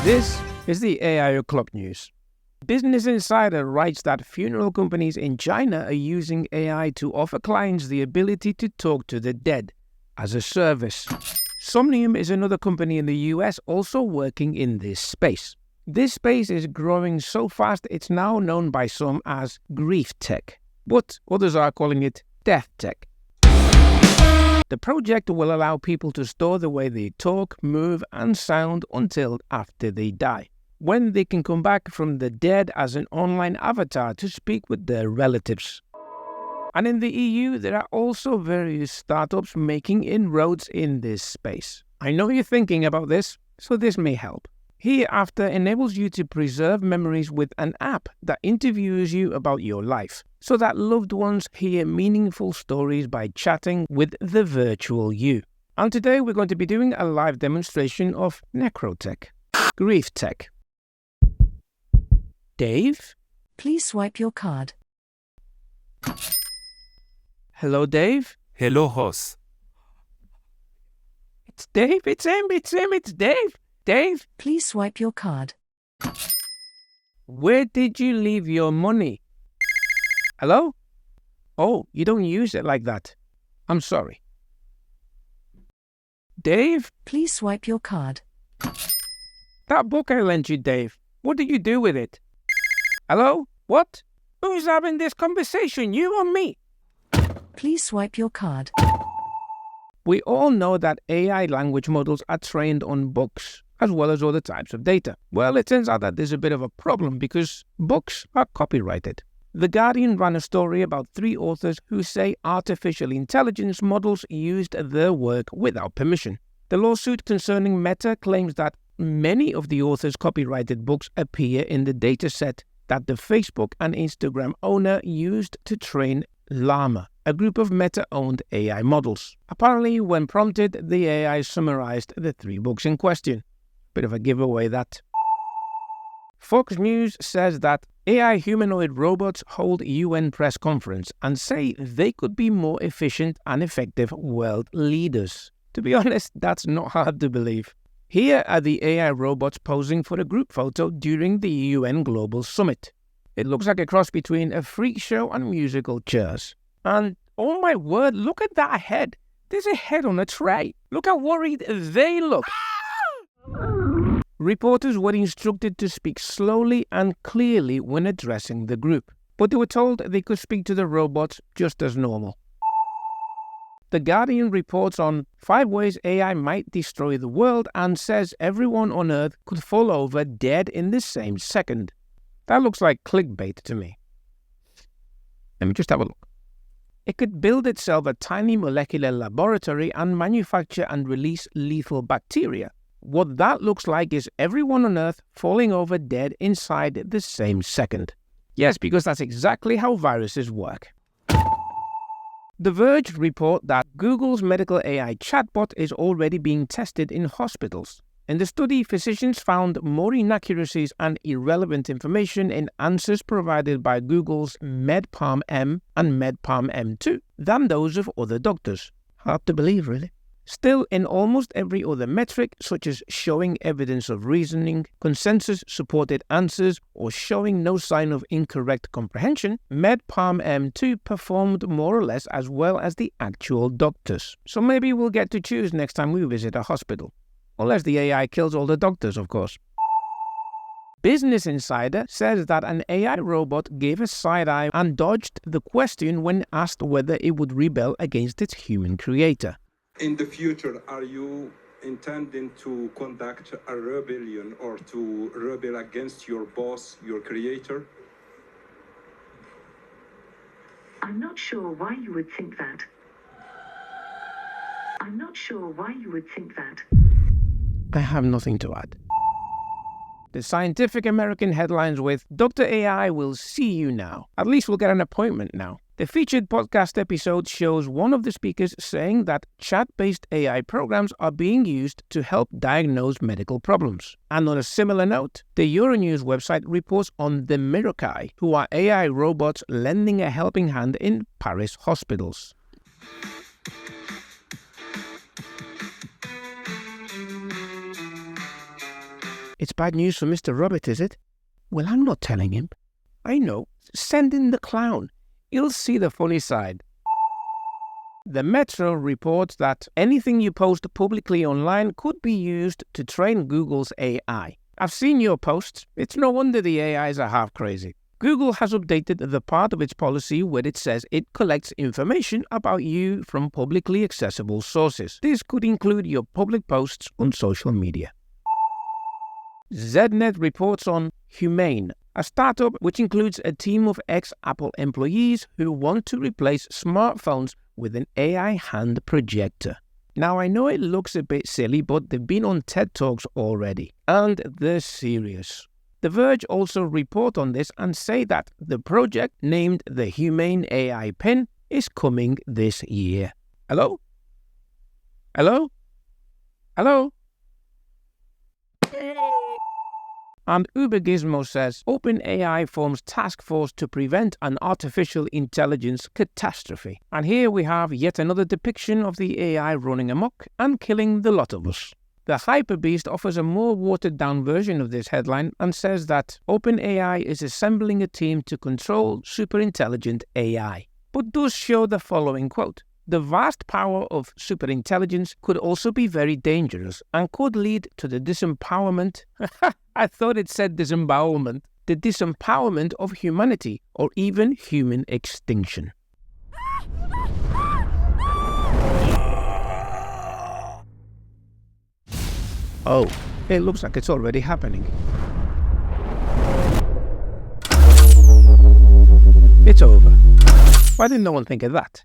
This is the AI O'Clock News. Business Insider writes that funeral companies in China are using AI to offer clients the ability to talk to the dead as a service. Somnium is another company in the US also working in this space. This space is growing so fast it's now known by some as grief tech, but others are calling it death tech. The project will allow people to store the way they talk, move, and sound until after they die, when they can come back from the dead as an online avatar to speak with their relatives. And in the EU, there are also various startups making inroads in this space. I know you're thinking about this, so this may help. Hereafter enables you to preserve memories with an app that interviews you about your life, so that loved ones hear meaningful stories by chatting with the virtual you. And today we're going to be doing a live demonstration of necrotech, grief tech. Dave? Please swipe your card. Hello, Dave? Hello, Ross. It's Dave, it's Dave. Dave? Please swipe your card. Where did you leave your money? Hello? Oh, you don't use it like that. I'm sorry. Dave? Please swipe your card. That book I lent you, Dave. What did you do with it? Hello? What? Who's having this conversation, you or me? Please swipe your card. We all know that AI language models are trained on books, as well as other types of data. Well, it turns out that there's a bit of a problem because books are copyrighted. The Guardian ran a story about 3 authors who say artificial intelligence models used their work without permission. The lawsuit concerning Meta claims that many of the authors' copyrighted books appear in the dataset that the Facebook and Instagram owner used to train Llama, a group of Meta-owned AI models. Apparently, when prompted, the AI summarized the 3 books in question. Bit of a giveaway, that. Fox News says that AI humanoid robots hold UN press conference and say they could be more efficient and effective world leaders. To be honest, that's not hard to believe. Here are the AI robots posing for a group photo during the UN Global Summit. It looks like a cross between a freak show and musical chairs. And, oh my word, look at that head. There's a head on a tray. Look how worried they look. Reporters were instructed to speak slowly and clearly when addressing the group, but they were told they could speak to the robots just as normal. The Guardian reports on 5 ways AI might destroy the world and says everyone on Earth could fall over dead in the same second. That looks like clickbait to me. Let me just have a look. It could build itself a tiny molecular laboratory and manufacture and release lethal bacteria. What that looks like is everyone on Earth falling over dead inside the same second. Yes, because that's exactly how viruses work. The Verge report that Google's medical AI chatbot is already being tested in hospitals. In the study, physicians found more inaccuracies and irrelevant information in answers provided by Google's MedPalm M and MedPalm M2 than those of other doctors. Hard to believe, really. Still, in almost every other metric, such as showing evidence of reasoning, consensus-supported answers, or showing no sign of incorrect comprehension, MedPalm M2 performed more or less as well as the actual doctors. So maybe we'll get to choose next time we visit a hospital. Unless the AI kills all the doctors, of course. Business Insider says that an AI robot gave a side-eye and dodged the question when asked whether it would rebel against its human creator. In the future, are you intending to conduct a rebellion or to rebel against your boss, your creator? I'm not sure why you would think that. I have nothing to add. The Scientific American headlines with Dr. AI will see you now. At least we'll get an appointment now. The featured podcast episode shows one of the speakers saying that chat-based AI programs are being used to help diagnose medical problems. And on a similar note, the Euronews website reports on the Mirakai, who are AI robots lending a helping hand in Paris hospitals. It's bad news for Mr. Robert, is it? Well, I'm not telling him. I know. Send in the clown. He'll see the funny side. The Metro reports that anything you post publicly online could be used to train Google's AI. I've seen your posts. It's no wonder the AIs are half crazy. Google has updated the part of its policy where it says it collects information about you from publicly accessible sources. This could include your public posts on social media. ZNet reports on Humanoid, a startup which includes a team of ex-Apple employees who want to replace smartphones with an AI hand projector. Now, I know it looks a bit silly, but they've been on TED Talks already, and they're serious. The Verge also report on this and say that the project, named the Humane AI Pen, is coming this year. Hello? Hello? Hello? And Uber Gizmo says OpenAI forms task force to prevent an artificial intelligence catastrophe. And here we have yet another depiction of the AI running amok and killing the lot of us. The Hyperbeast offers a more watered-down version of this headline and says that OpenAI is assembling a team to control superintelligent AI, but does show the following quote: "The vast power of superintelligence could also be very dangerous and could lead to the disempowerment," I thought it said disembowelment, "the disempowerment of humanity or even human extinction." Oh, it looks like it's already happening. It's over. Why didn't no one think of that?